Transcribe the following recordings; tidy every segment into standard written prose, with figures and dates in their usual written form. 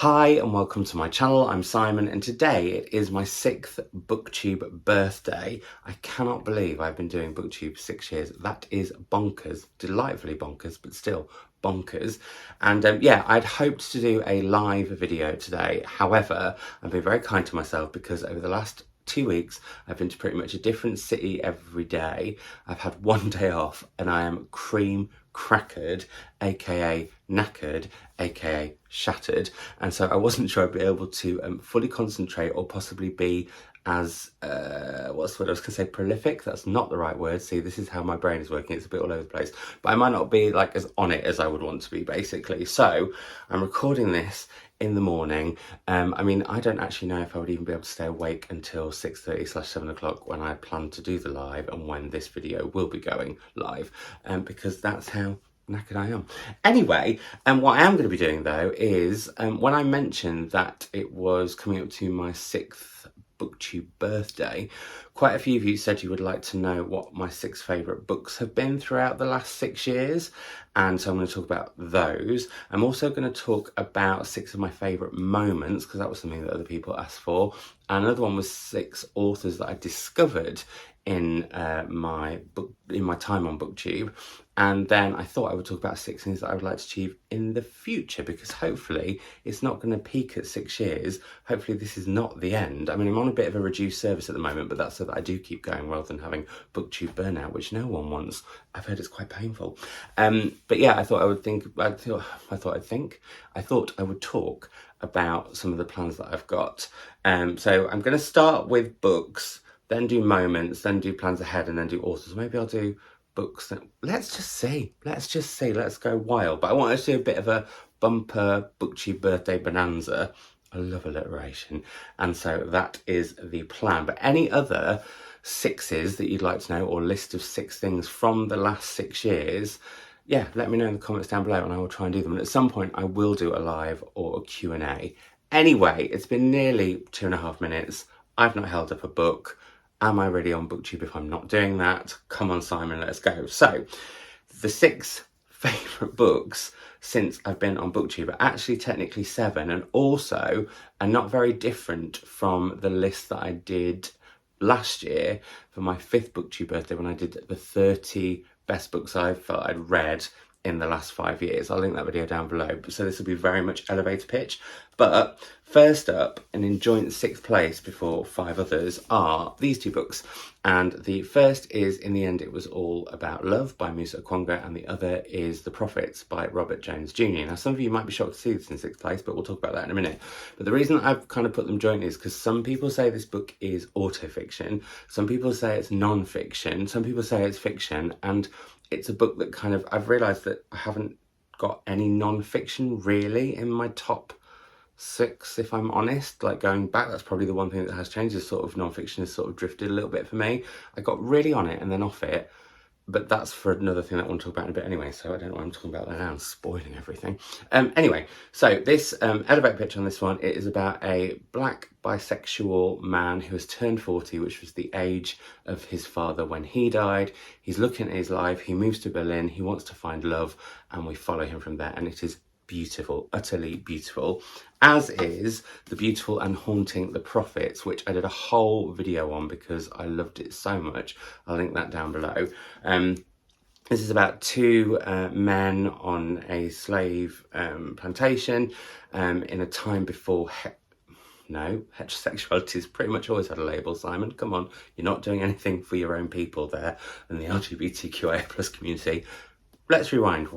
Hi and welcome to my channel. I'm Simon and today it is my 6th BookTube birthday. I cannot believe I've been doing BookTube 6 years. That is bonkers, delightfully bonkers, but still bonkers. And yeah, I'd hoped to do a live video today. However, I've been very kind to myself because over the last 2 weeks I've been to pretty much a different city every day. I've had one day off and I am cream crackered, aka knackered, aka shattered, and so I wasn't sure I'd be able to fully concentrate or possibly be as what's the word I was gonna say, prolific. That's not the right word. See, this is how my brain is working. It's a bit all over the place, but I might not be like as on it as I would want to be, basically. So I'm recording this in the morning. I mean, I don't actually know if I would even be able to stay awake until 6:30/7 o'clock when I plan to do the live and when this video will be going live, because that's how knackered I am. Anyway, what I am going to be doing though is, when I mentioned that it was coming up to my 6th BookTube birthday, quite a few of you said you would like to know what my 6 favourite books have been throughout the last 6 years, and so I'm going to talk about those. I'm also going to talk about 6 of my favourite moments, because that was something that other people asked for, and another one was 6 authors that I discovered in my time on BookTube. And then I thought I would talk about 6 things that I would like to achieve in the future, because hopefully it's not going to peak at 6 years. Hopefully this is not the end. I mean, I'm on a bit of a reduced service at the moment, but that's so that I do keep going rather than having BookTube burnout, which no one wants. I've heard it's quite painful. But yeah, I thought I would talk about some of the plans that I've got. So I'm going to start with books, then do moments, then do plans ahead, and then do authors. Maybe I'll do books. Let's just see. Let's go wild. But I want to do a bit of a bumper BookTube birthday bonanza. I love alliteration. And so that is the plan. But any other 6s that you'd like to know, or list of 6 things from the last 6 years, yeah, let me know in the comments down below and I will try and do them. And at some point I will do a live or a Q&A. Anyway, it's been nearly 2.5 minutes. I've not held up a book. Am I really on BookTube if I'm not doing that? Come on, Simon, let's go. So, the 6 favourite books since I've been on BookTube are actually technically 7, and also are not very different from the list that I did last year for my 5th BookTube birthday, when I did the 30 best books I felt I'd read in the last 5 years. I'll link that video down below. So this will be very much elevator pitch. But first up, and in joint 6th place before 5 others, are these 2 books. And the first is In the End It Was All About Love by Musa Okwonga, and the other is The Prophets by Robert Jones Jr. Now, some of you might be shocked to see this in 6th place, but we'll talk about that in a minute. But the reason I've kind of put them joint is because some people say this book is autofiction, some people say it's non-fiction, some people say it's fiction, and it's a book that kind of, I've realised that I haven't got any non-fiction really in my top 6, if I'm honest. Like, going back, that's probably the one thing that has changed, is sort of non-fiction has sort of drifted a little bit for me. I got really on it and then off it, but that's for another thing that I want to talk about in a bit anyway, so I don't know what I'm talking about there now. I'm spoiling everything. Anyway, so this elevator pitch on this one, it is about a black bisexual man who has turned 40, which was the age of his father when he died. He's looking at his life, he moves to Berlin, he wants to find love, and we follow him from there, and it is beautiful, utterly beautiful, as is the beautiful and haunting The Prophets, which I did a whole video on because I loved it so much. I'll link that down below. This is about 2 men on a slave plantation in a time before heterosexuality's pretty much always had a label, Simon. Come on, you're not doing anything for your own people there and the LGBTQIA+ community. Let's rewind.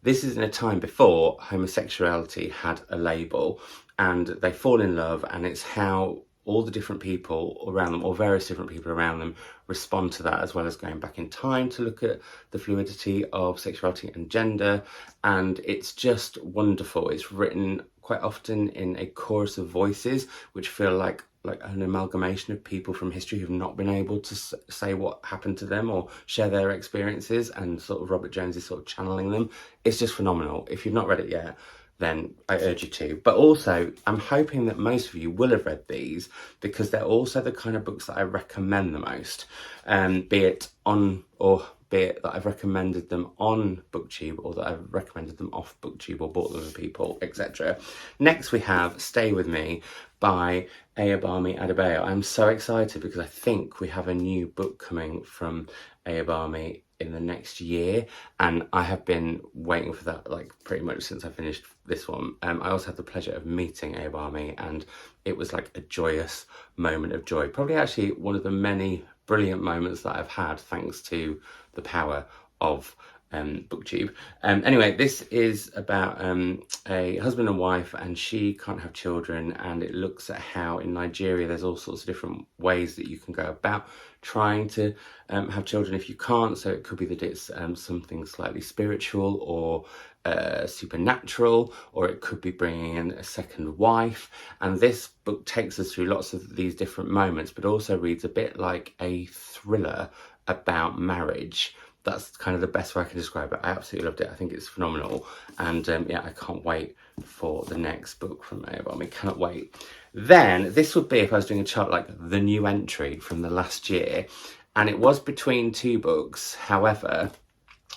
This is in a time before homosexuality had a label, and they fall in love, and it's how all the different people around them, or various different people around them, respond to that, as well as going back in time to look at the fluidity of sexuality and gender. And it's just wonderful. It's written quite often in a chorus of voices, which feel like an amalgamation of people from history who've not been able to say what happened to them or share their experiences, and sort of Robert Jones is sort of channeling them. It's just phenomenal. If you've not read it yet, then I urge you to. But also, I'm hoping that most of you will have read these, because they're also the kind of books that I recommend the most, be it on or be it that I've recommended them on BookTube or that I've recommended them off BookTube or bought them for people, etc. Next we have Stay With Me by Ayobami Adebayo. I'm so excited because I think we have a new book coming from Ayobami in the next year, and I have been waiting for that like pretty much since I finished this one. I also had the pleasure of meeting Ayobami, and it was like a joyous moment of joy. Probably actually one of the many brilliant moments that I've had thanks to the power of BookTube. Anyway, this is about a husband and wife, and she can't have children, and it looks at how in Nigeria there's all sorts of different ways that you can go about trying to have children if you can't. So it could be that it's something slightly spiritual or supernatural, or it could be bringing in a second wife. And this book takes us through lots of these different moments, but also reads a bit like a thriller about marriage. That's kind of the best way I can describe it. I absolutely loved it. I think it's phenomenal. And yeah, I can't wait for the next book from Ayobami. Cannot wait. Then this would be, if I was doing a chart, like the new entry from the last year. And it was between two books. However,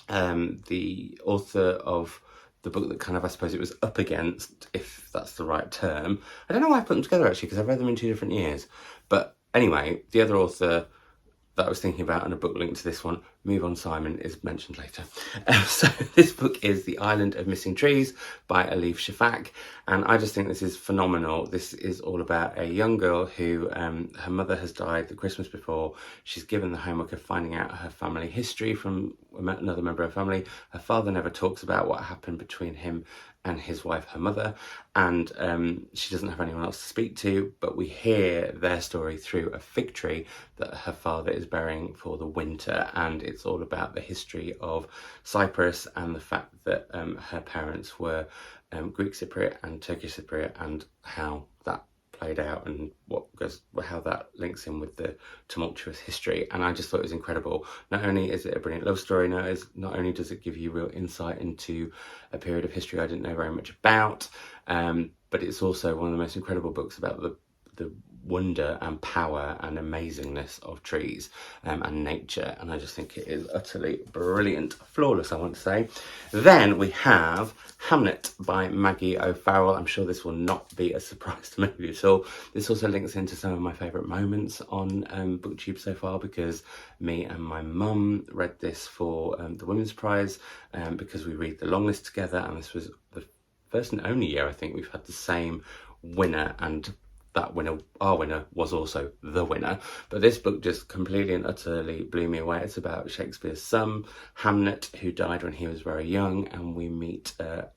the author of the book that kind of, I suppose it was up against, if that's the right term. I don't know why I put them together actually, because I've read them in 2 different years. But anyway, the other author that I was thinking about, and a book linked to this one, Move On Simon, is mentioned later. So this book is The Island of Missing Trees by Elif Shafak, and I just think this is phenomenal. This is all about a young girl who, her mother has died the Christmas before. She's given the homework of finding out her family history from another member of her family. Her father never talks about what happened between him and his wife, her mother, and she doesn't have anyone else to speak to, but we hear their story through a fig tree that her father is burying for the winter, and it's all about the history of Cyprus and the fact that her parents were Greek Cypriot and Turkish Cypriot, and how that played out and how that links in with the tumultuous history. And I just thought it was incredible. Not only is it a brilliant love story, not only does it give you real insight into a period of history I didn't know very much about, but it's also one of the most incredible books about the wonder and power and amazingness of trees and nature, and I just think it is utterly brilliant, flawless I want to say. Then we have Hamnet by Maggie O'Farrell. I'm sure this will not be a surprise to many of you at all. This also links into some of my favourite moments on BookTube so far, because me and my mum read this for the Women's Prize because we read the long list together, and this was the first and only year I think we've had the same winner, and that winner, our winner, was also the winner. But this book just completely and utterly blew me away. It's about Shakespeare's son, Hamnet, who died when he was very young, and we meet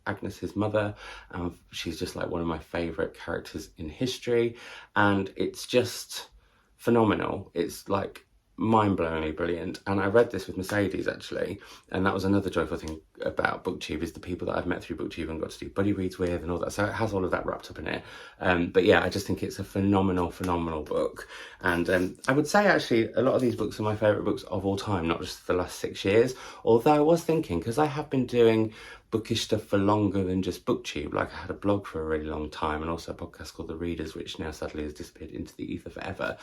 Agnes, his mother, and she's just like one of my favourite characters in history, and it's just phenomenal. It's like mind-blowingly brilliant. And I read this with Mercedes actually, and that was another joyful thing about BookTube, is the people that I've met through BookTube and got to do buddy reads with and all that, so it has all of that wrapped up in it. But yeah, I just think it's a phenomenal book, and I would say actually a lot of these books are my favourite books of all time, not just the last 6 years. Although I was thinking, because I have been doing bookish stuff for longer than just BookTube, like I had a blog for a really long time and also a podcast called The Readers, which now sadly has disappeared into the ether forever.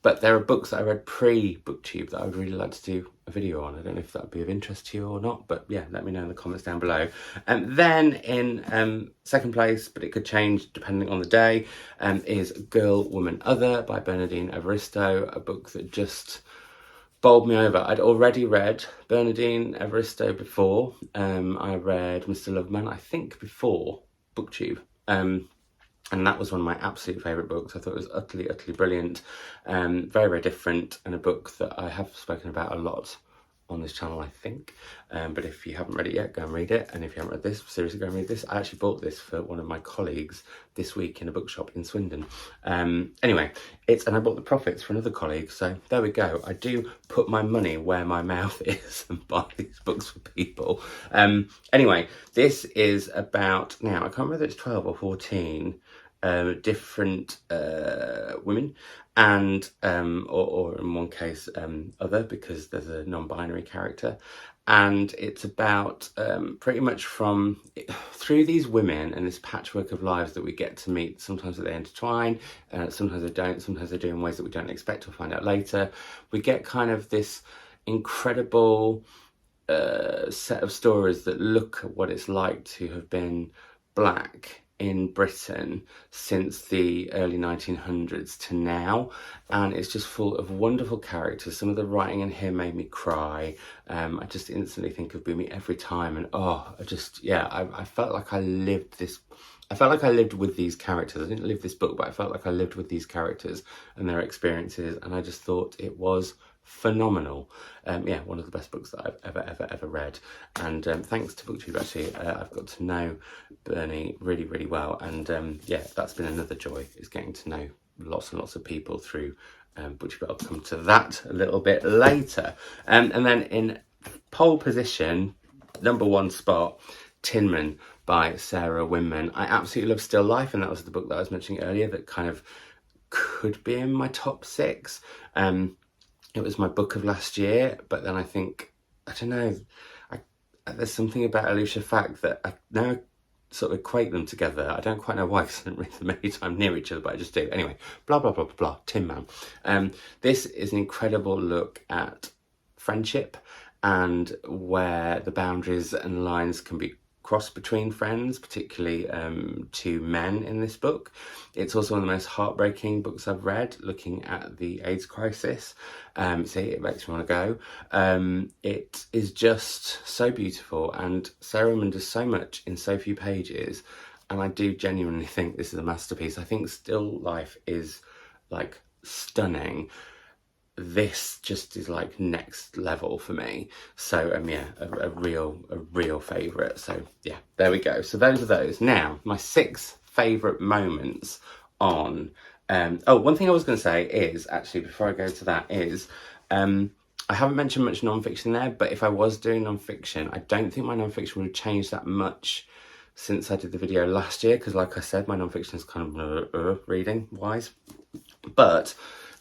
But there are books that I read pre-BookTube that I would really like to do a video on. I don't know if that would be of interest to you or not, but yeah, let me know in the comments down below. Then in second place, but it could change depending on the day, is Girl, Woman, Other by Bernardine Evaristo, a book that just bowled me over. I'd already read Bernardine Evaristo before. I read Mr. Loveman, I think, before BookTube. And that was one of my absolute favourite books. I thought it was utterly brilliant, very, very different, and a book that I have spoken about a lot on this channel, I think. But if you haven't read it yet, go and read it. And if you haven't read this, seriously, go and read this. I actually bought this for one of my colleagues this week in a bookshop in Swindon. Anyway, and I bought the profits for another colleague, so there we go. I do put my money where my mouth is and buy these books for people. Anyway, this is about, now I can't remember whether it's 12 or 14 different women, and or in one case other, because there's a non-binary character, and it's about pretty much through these women and this patchwork of lives that we get to meet. Sometimes they intertwine, sometimes they don't, sometimes they do in ways that we don't expect or find out later. We get kind of this incredible set of stories that look at what it's like to have been black in Britain since the early 1900s to now, and it's just full of wonderful characters. Some of the writing in here made me cry. I just instantly think of Boomy every time, and I felt like I lived this. I felt like I lived with these characters. I didn't live this book, but I felt like I lived with these characters and their experiences, and I just thought it was phenomenal. One of the best books that I've ever read, and thanks to BookTube, actually I've got to know Bernie really well, and that's been another joy, is getting to know lots and lots of people through BookTube. I'll come to that a little bit later. And then in pole position, number 1 spot, Tinman by Sarah Winman. I absolutely love Still Life, and that was the book that I was mentioning earlier that kind of could be in my top 6. It was my book of last year, but then I think, I don't know, there's something about Elif Shafak that I now sort of equate them together. I don't quite know why, because I didn't read them any time near each other, but I just do. Anyway, blah, blah, blah, blah, blah, Tinman. This is an incredible look at friendship and where the boundaries and lines can be crossed between friends, particularly 2 men in this book. It's also one of the most heartbreaking books I've read, looking at the AIDS crisis. It makes me want to go. It is just so beautiful, and Sarah Winman does so much in so few pages, and I do genuinely think this is a masterpiece. I think Still Life is like stunning. This just is like next level for me. So a real favourite. So yeah, there we go. So those are those. Now, my 6 favourite moments on one thing I was going to say is, actually, before I go to that, is I haven't mentioned much non-fiction there, but if I was doing non-fiction, I don't think my non-fiction would have changed that much since I did the video last year, because like I said, my non-fiction is kind of reading wise. But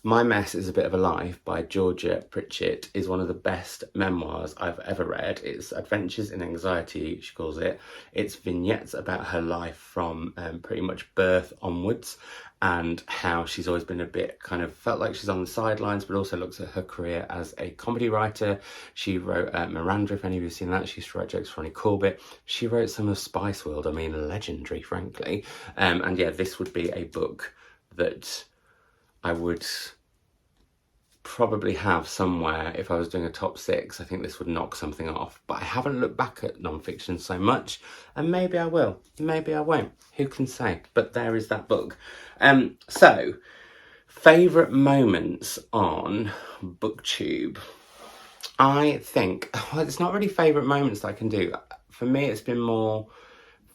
My Mess is a Bit of a Life by Georgia Pritchett is one of the best memoirs I've ever read. It's Adventures in Anxiety, she calls it. It's vignettes about her life from pretty much birth onwards, and how she's always been a bit kind of felt like she's on the sidelines, but also looks at her career as a comedy writer. She wrote Miranda, if any of you have seen that. She used to write jokes for Ronnie Corbett. She wrote some of Spice World, I mean, legendary, frankly. And yeah, this would be a book that I would probably have somewhere if I was doing a top 6. I think this would knock something off, but I haven't looked back at non-fiction so much, and maybe I will, maybe I won't, who can say? But there is that book. So favourite moments on BookTube. I think, well, it's not really favourite moments that I can do. For me, it's been more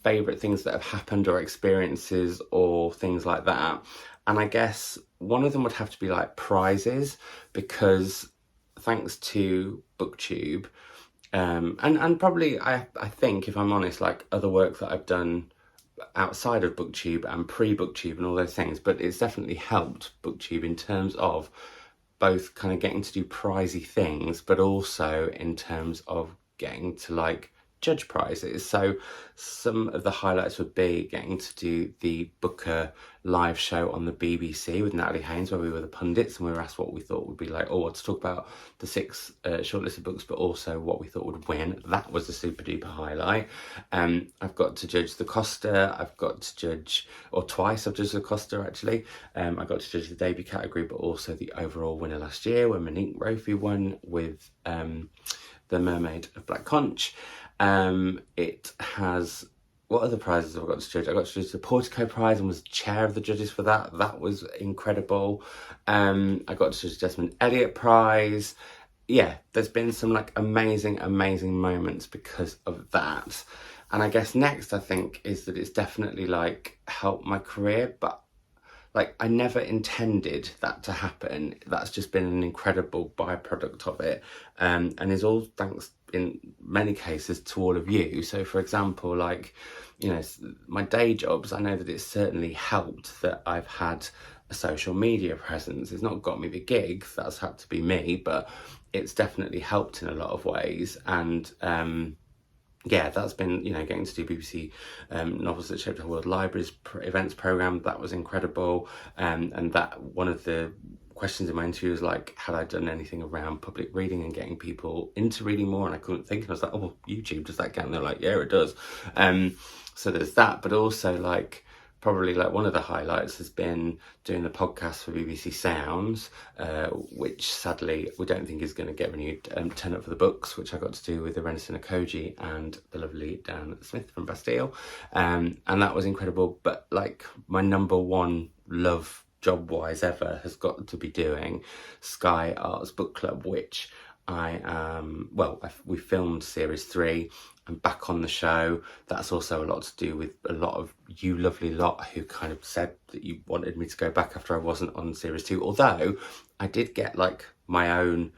favourite things that have happened, or experiences, or things like that. And I guess one of them would have to be like prizes, because thanks to BookTube, and probably I think, if I'm honest, like other work that I've done outside of BookTube and pre-BookTube and all those things, but it's definitely helped BookTube in terms of both kind of getting to do prizey things, but also in terms of getting to like judge prizes. So some of the highlights would be getting to do the Booker live show on the BBC with Natalie Haynes, where we were the pundits and we were asked what we thought would be like, what to talk about the 6 shortlisted books, but also what we thought would win. That was a super duper highlight. I've got to judge the Costa. I've got to judge, or twice I've judged the Costa actually. I got to judge the debut category, but also the overall winner last year, when Monique Rofi won with The Mermaid of Black Conch. It has, what other prizes have I got to judge? I got to judge the Portico Prize and was chair of the judges for that. That was incredible. I got to judge Desmond Elliott Prize. Yeah, there's been some like amazing moments because of that. And I guess next, I think, is that it's definitely like helped my career, but like I never intended that to happen. That's just been an incredible byproduct of it, and is all thanks in many cases to all of you. So for example, like, you know, my day jobs, I know that it's certainly helped that I've had a social media presence. It's not got me the gig, that's had to be me, but it's definitely helped in a lot of ways. And yeah, that's been, you know, getting to do BBC Novels That Shaped Our World Libraries events programme. That was incredible. And that one of the questions in my interview was like, had I done anything around public reading and getting people into reading more? And I couldn't think. And I was like, oh, well, YouTube, does that count? And they're like, yeah, it does. So there's that. But also, like, probably like one of the highlights has been doing the podcast for BBC Sounds, which sadly we don't think is going to get renewed. Turn Up for the Books, which I got to do with Evaristo Koji and the lovely Dan Smith from Bastille, and that was incredible. But like my number one love job wise ever has got to be doing Sky Arts Book Club, which we filmed series 3. I'm back on the show. That's also a lot to do with a lot of you lovely lot who kind of said that you wanted me to go back after I wasn't on series 2. Although I did get like my own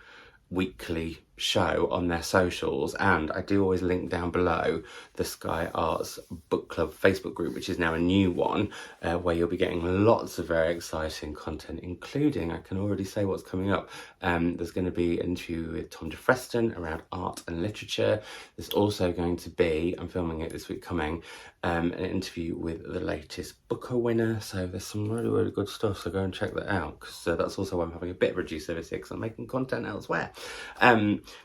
weekly show on their socials, and I do always link down below the Sky Arts Book Club Facebook group, which is now a new one, where you'll be getting lots of very exciting content, including, I can already say what's coming up. There's going to be an interview with Tom DeFreston around art and literature. There's also going to be, I'm filming it this week coming, an interview with the latest Booker winner. So there's some really, really good stuff. So go and check that out, because that's also why I'm having a bit of reduced service here, because I'm making content elsewhere.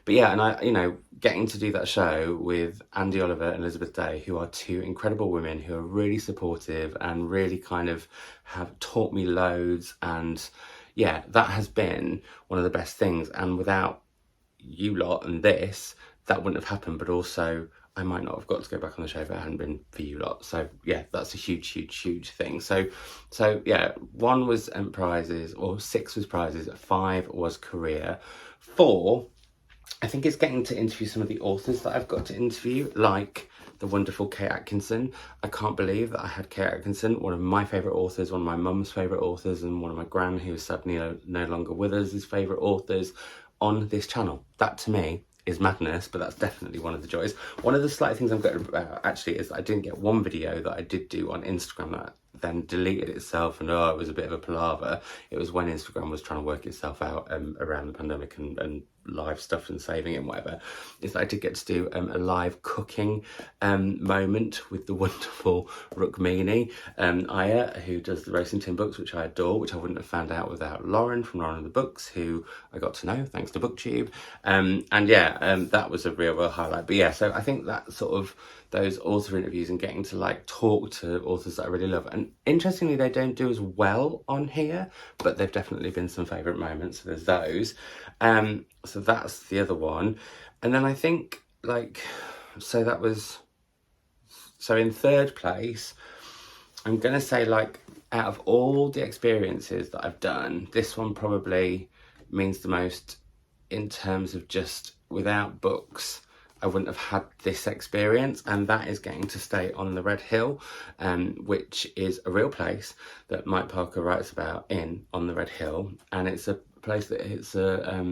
But yeah, and I, you know, getting to do that show with Andy Oliver and Elizabeth Day, who are two incredible women who are really supportive and really kind of have taught me loads. And yeah, that has been one of the best things. And without you lot and this, that wouldn't have happened. But also, I might not have got to go back on the show if it hadn't been for you lot. So yeah, that's a huge, huge, huge thing. So yeah, 1 was prizes, or 6 was prizes, 5 was career, 4, I think it's getting to interview some of the authors that I've got to interview, like the wonderful Kate Atkinson. I can't believe that I had Kate Atkinson, one of my favourite authors, one of my mum's favourite authors, and one of my gran, who is sadly no longer with us, his favourite authors, on this channel. That to me is madness, but that's definitely one of the joys. One of the slight things I'm going to actually is that I didn't get one video that I did do on Instagram that then deleted itself, and it was a bit of a palaver. It was when Instagram was trying to work itself out around the pandemic and live stuff and saving it and whatever, is that I did get to do a live cooking moment with the wonderful Rukmini Iyer, who does the Rawson Tin books, which I adore, which I wouldn't have found out without Lauren from Lauren and the Books, who I got to know thanks to BookTube. And yeah, that was a real highlight. But yeah, so I think that sort of those author interviews and getting to like talk to authors that I really love. And interestingly, they don't do as well on here, but they've definitely been some favourite moments. So there's those. So that's the other one. And then I think like, so in third place, I'm going to say like out of all the experiences that I've done, this one probably means the most in terms of just without books, I wouldn't have had this experience, and that is getting to stay on the Red Hill, which is a real place that Mike Parker writes about on the Red Hill, and it's a place that it's a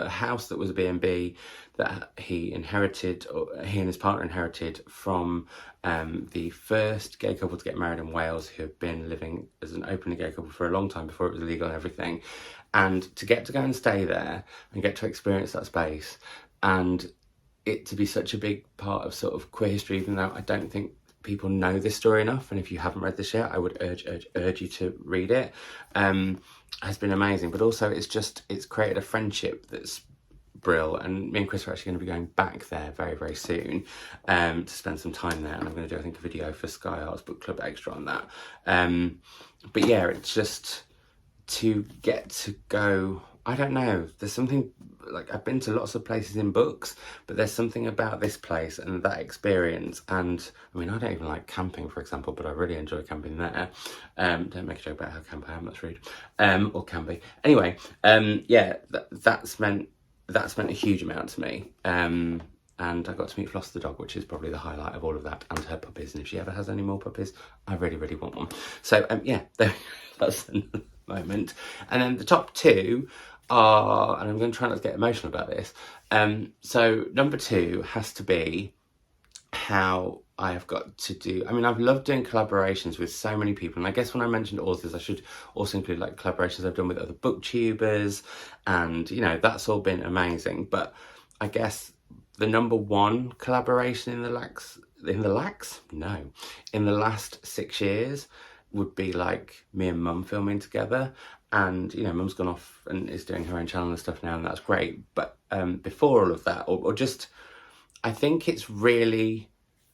house that was a B&B that he inherited, or he and his partner inherited from the first gay couple to get married in Wales, who had been living as an openly gay couple for a long time before it was illegal and everything. And to get to go and stay there and get to experience that space, and it to be such a big part of sort of queer history, even though I don't think people know this story enough, and if you haven't read this yet, I would urge you to read it, has been amazing. But also it's created a friendship that's brill, and me and Chris are actually going to be going back there very, very soon to spend some time there, and I'm going to do, I think, a video for Sky Arts Book Club Extra on that. But yeah, it's just to get to go, I don't know, there's something, like, I've been to lots of places in books, but there's something about this place and that experience. And I mean, I don't even like camping, for example, but I really enjoy camping there. Don't make a joke about how camp I am, that's rude. Or can be. Anyway, yeah, that's meant a huge amount to me. And I got to meet Floss the dog, which is probably the highlight of all of that, and her puppies. And if she ever has any more puppies, I really, really want one. So yeah, that's another moment. And then the top 2 are, and I'm going to try not to get emotional about this. So number 2 has to be how I have got to do, I mean, I've loved doing collaborations with so many people, and I guess when I mentioned authors, I should also include like collaborations I've done with other booktubers, and you know, that's all been amazing. But I guess the #1 collaboration in the last 6 years would be like me and Mum filming together. And, you know, Mum's gone off and is doing her own channel and stuff now, and that's great. But before all of that, or just, I think it's really,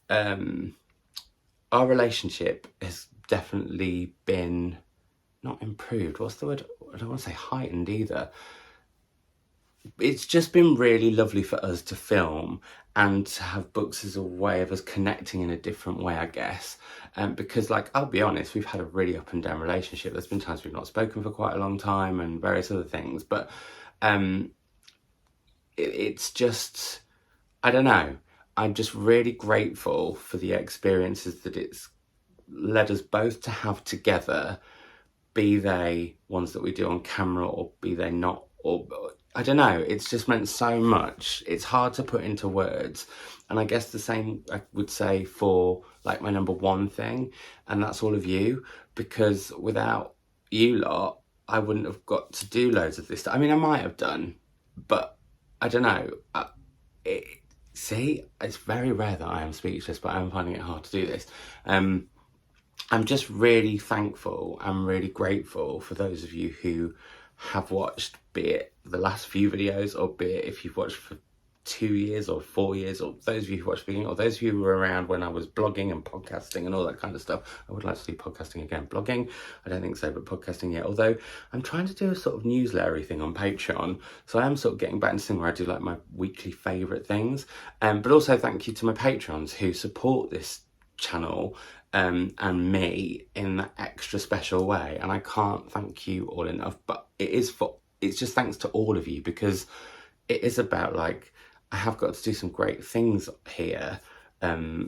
our relationship has definitely been, not improved, what's the word? I don't want to say heightened either. It's just been really lovely for us to film and to have books as a way of us connecting in a different way, I guess. Because, like, I'll be honest, we've had a really up and down relationship. There's been times we've not spoken for quite a long time and various other things. But it's just, I don't know. I'm just really grateful for the experiences that it's led us both to have together, be they ones that we do on camera or be they not, or I don't know, it's just meant so much. It's hard to put into words. And I guess the same I would say for like my #1 thing, and that's all of you, because without you lot, I wouldn't have got to do loads of this stuff. I mean, I might have done, but I don't know. See, it's very rare that I am speechless, but I'm finding it hard to do this. I'm just really thankful. I'm really grateful for those of you who have watched, be it the last few videos, or be it if you've watched for 2 years or 4 years, or those of you who watched the beginning, or those of you who were around when I was blogging and podcasting and all that kind of stuff. I would like to do podcasting again. Blogging, I don't think so, but podcasting, yeah. Although I'm trying to do a sort of newslettery thing on Patreon, so I am sort of getting back into something where I do like my weekly favourite things. But also thank you to my patrons who support this channel and me in that extra special way, and I can't thank you all enough. But it's just thanks to all of you, because it is about, like, I have got to do some great things here.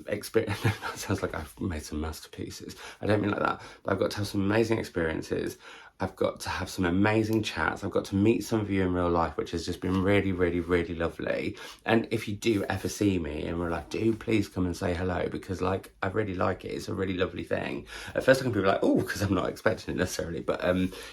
Experience. That sounds like I've made some masterpieces. I don't mean like that, but I've got to have some amazing experiences. I've got to have some amazing chats. I've got to meet some of you in real life, which has just been really, really, really lovely. And if you do ever see me in real life, do please come and say hello, because, like, I really like it. It's a really lovely thing. At first I can be like, oh, because I'm not expecting it necessarily, but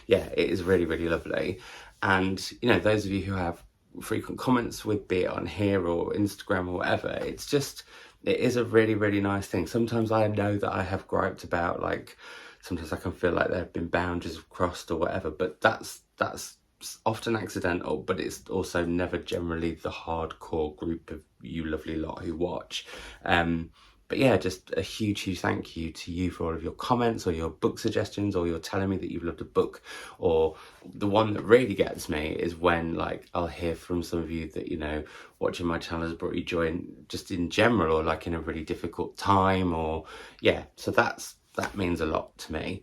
yeah, it is really, really lovely. And, you know, those of you who have frequent comments with, be it on here or Instagram or whatever, it's just, it is a really, really nice thing. Sometimes I know that I have griped about, like, sometimes I can feel like there have been boundaries crossed or whatever, but that's often accidental, but it's also never generally the hardcore group of you lovely lot who watch. But yeah, just a huge, huge thank you to you for all of your comments or your book suggestions, or you're telling me that you've loved a book. Or the one that really gets me is when, like, I'll hear from some of you that, you know, watching my channel has brought you joy just in general, or like in a really difficult time, or yeah, so that means a lot to me.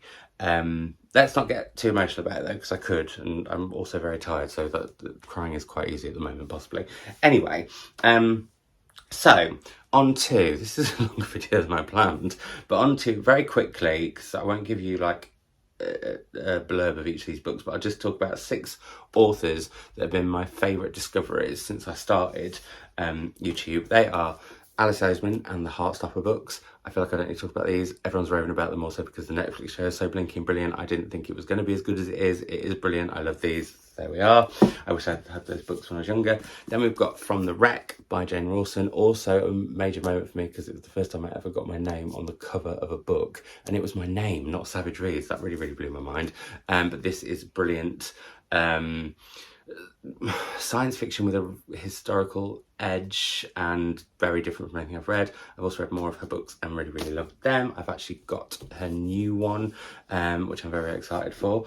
Let's not get too emotional about it though, because I could, and I'm also very tired, so that crying is quite easy at the moment, possibly. Anyway, so on to, this is a longer video than I planned, but on to, very quickly, because I won't give you like a blurb of each of these books, but I'll just talk about 6 authors that have been my favourite discoveries since I started YouTube. They are Alice Oseman and the Heartstopper books. I feel like I don't need to talk about these. Everyone's raving about them also because the Netflix show is so blinking brilliant. I didn't think it was going to be as good as it is. It is brilliant. I love these. There we are. I wish I'd had those books when I was younger. Then we've got From the Wreck by Jane Rawson. Also a major moment for me because it was the first time I ever got my name on the cover of a book. And it was my name, not Savage Reads. That really, really blew my mind. But this is brilliant. Science fiction with a historical edge and very different from anything I've read. I've also read more of her books and really, really loved them. I've actually got her new one, which I'm very excited for.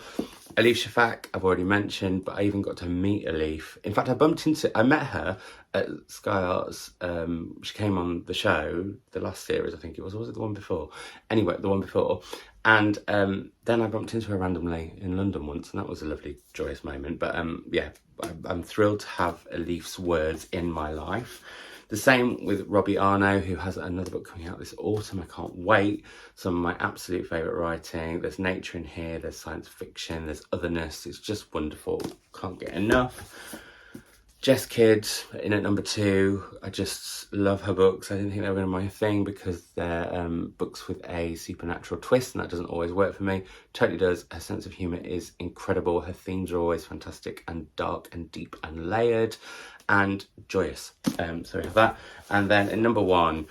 Elif Shafak, I've already mentioned, but I even got to meet Elif. In fact, I met her at Sky Arts. She came on the show, the last series, I think it was, or was it the one before? Anyway, the one before. And then I bumped into her randomly in London once, and that was a lovely, joyous moment. But yeah, I'm thrilled to have Elif's words in my life. The same with Robbie Arno, who has another book coming out this autumn. I can't wait. Some of my absolute favourite writing. There's nature in here, there's science fiction, there's otherness. It's just wonderful. Can't get enough. Jess Kidd in at number 2. I just love her books. I didn't think they were going to be my thing because they're books with a supernatural twist, and that doesn't always work for me. Totally does. Her sense of humour is incredible. Her themes are always fantastic and dark and deep and layered and joyous. So we have that. And then in number 1,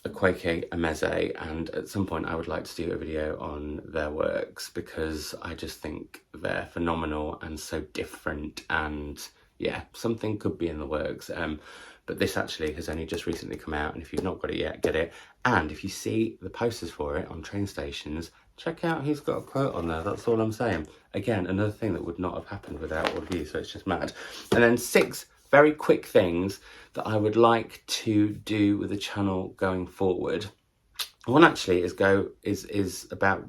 Okwonga Emeze, and at some point I would like to do a video on their works because I just think they're phenomenal and so different, and yeah, something could be in the works. But this actually has only just recently come out, and if you've not got it yet, get it. And if you see the posters for it on train stations, check out who's got a quote on there. That's all I'm saying. Again, another thing that would not have happened without all of you, so it's just mad. And then 6 very quick things that I would like to do with the channel going forward. One actually is about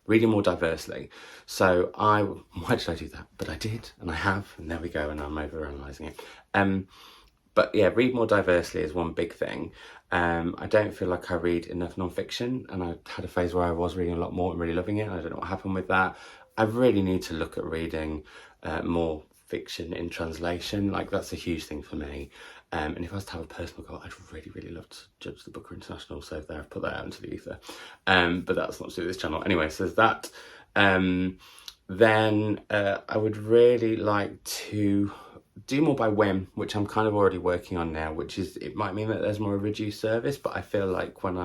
reading more diversely. So why did I do that? But I did, and I have, and there we go, and I'm overanalyzing it. But yeah, read more diversely is one big thing. I don't feel like I read enough non-fiction, and I had a phase where I was reading a lot more and really loving it. I don't know what happened with that. I really need to look at reading more fiction in translation. Like, that's a huge thing for me. And if I was to have a personal goal, I'd really, really love to judge the Booker International. So there, I've put that out into the ether. But that's not to do with this channel. Anyway, so there's that. Then I would really like to do more by whim, which I'm kind of already working on now, which is, it might mean that there's more reduced service, but I feel like when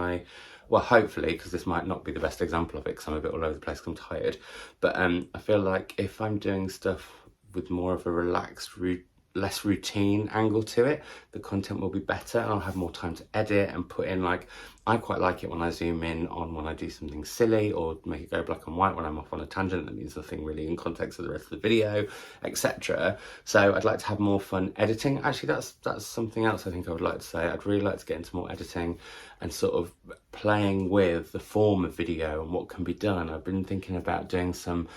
well, hopefully, because this might not be the best example of it because I'm a bit all over the place because I'm tired, but I feel like if I'm doing stuff with more of a relaxed, less routine angle to it, the content will be better, and I'll have more time to edit and put in, like, I quite like it when I zoom in on when I do something silly, or make it go black and white when I'm off on a tangent that means nothing really in context of the rest of the video, etc. So I'd like to have more fun editing. Actually, that's something else I think I would like to say. I'd really like to get into more editing and sort of playing with the form of video and what can be done. I've been thinking about doing some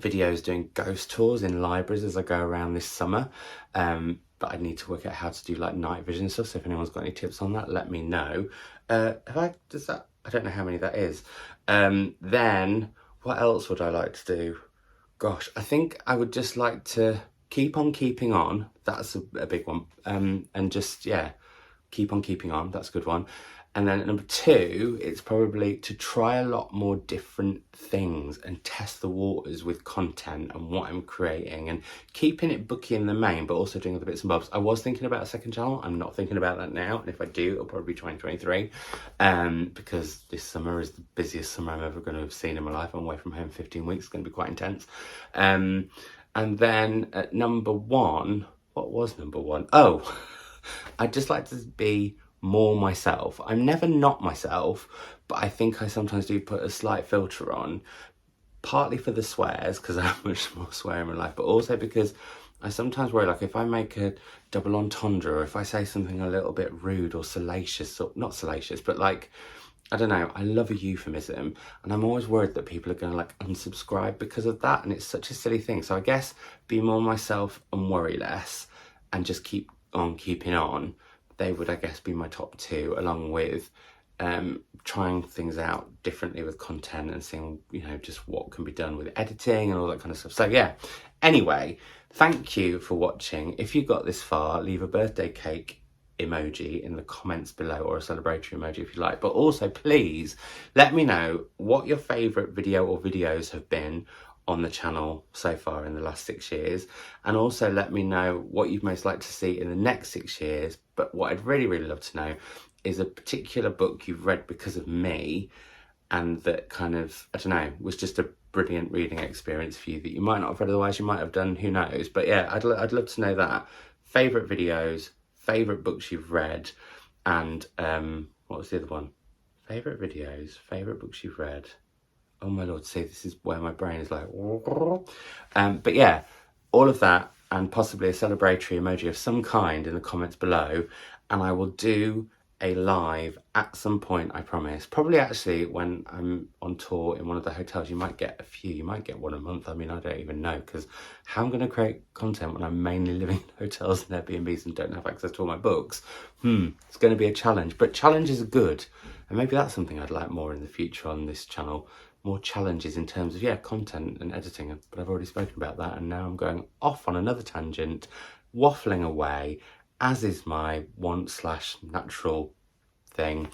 videos doing ghost tours in libraries as I go around this summer, but I need to work out how to do like night vision stuff, so if anyone's got any tips on that, let me know. I don't know how many that is. Then what else would I like to do? Gosh, I think I would just like to keep on keeping on. That's a big one. And just, yeah, keep on keeping on. That's a good one. And then at number 2, it's probably to try a lot more different things and test the waters with content and what I'm creating, and keeping it booky in the main, but also doing other bits and bobs. I was thinking about a second channel. I'm not thinking about that now. And if I do, it'll probably be 2023, because this summer is the busiest summer I'm ever going to have seen in my life. I'm away from home 15 weeks. It's going to be quite intense. And then at number 1, what was number 1? Oh, I'd just like to be more myself. I'm never not myself, but I think I sometimes do put a slight filter on, partly for the swears, because I have much more swear in my life, but also because I sometimes worry, like, if I make a double entendre, or if I say something a little bit rude or salacious, or not salacious, but like, I don't know, I love a euphemism, and I'm always worried that people are going to like unsubscribe because of that, and it's such a silly thing. So I guess be more myself and worry less, and just keep on keeping on. They would, I guess, be my top 2, along with trying things out differently with content and seeing, you know, just what can be done with editing and all that kind of stuff. So yeah, anyway, thank you for watching. If you got this far, leave a birthday cake emoji in the comments below, or a celebratory emoji if you like. But also, please let me know what your favourite video or videos have been on the channel so far in the last 6 years, and also let me know what you'd most like to see in the next 6 years. But what I'd really, really love to know is a particular book you've read because of me, and that kind of, I don't know, was just a brilliant reading experience for you that you might not have read otherwise, you might have done, who knows. But yeah, I'd love to know that. Favourite videos, favourite books you've read, and what was the other one? Favourite videos, favourite books you've read. Oh my lord, see, this is where my brain is like, but yeah, all of that, and possibly a celebratory emoji of some kind in the comments below, and I will do a live at some point, I promise. Probably actually when I'm on tour in one of the hotels. You might get a few, you might get one a month. I mean, I don't even know, because how I'm going to create content when I'm mainly living in hotels and Airbnbs and don't have access to all my books? It's going to be a challenge, but challenges are good, and maybe that's something I'd like more in the future on this channel. More challenges in terms of, yeah, content and editing, but I've already spoken about that, and now I'm going off on another tangent. waffling away, as is my want/natural thing.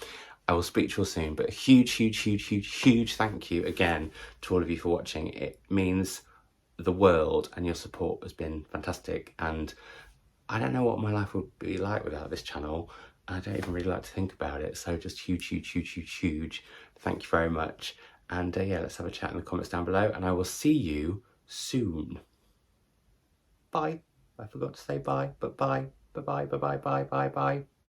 I will speak to you all soon, but a huge thank you again to all of you for watching. It means the world, and your support has been fantastic, and I don't know what my life would be like without this channel. I don't even really like to think about it, so just huge thank you very much. And yeah, let's have a chat in the comments down below, and I will see you soon. Bye. I forgot to say bye, but bye. Bye.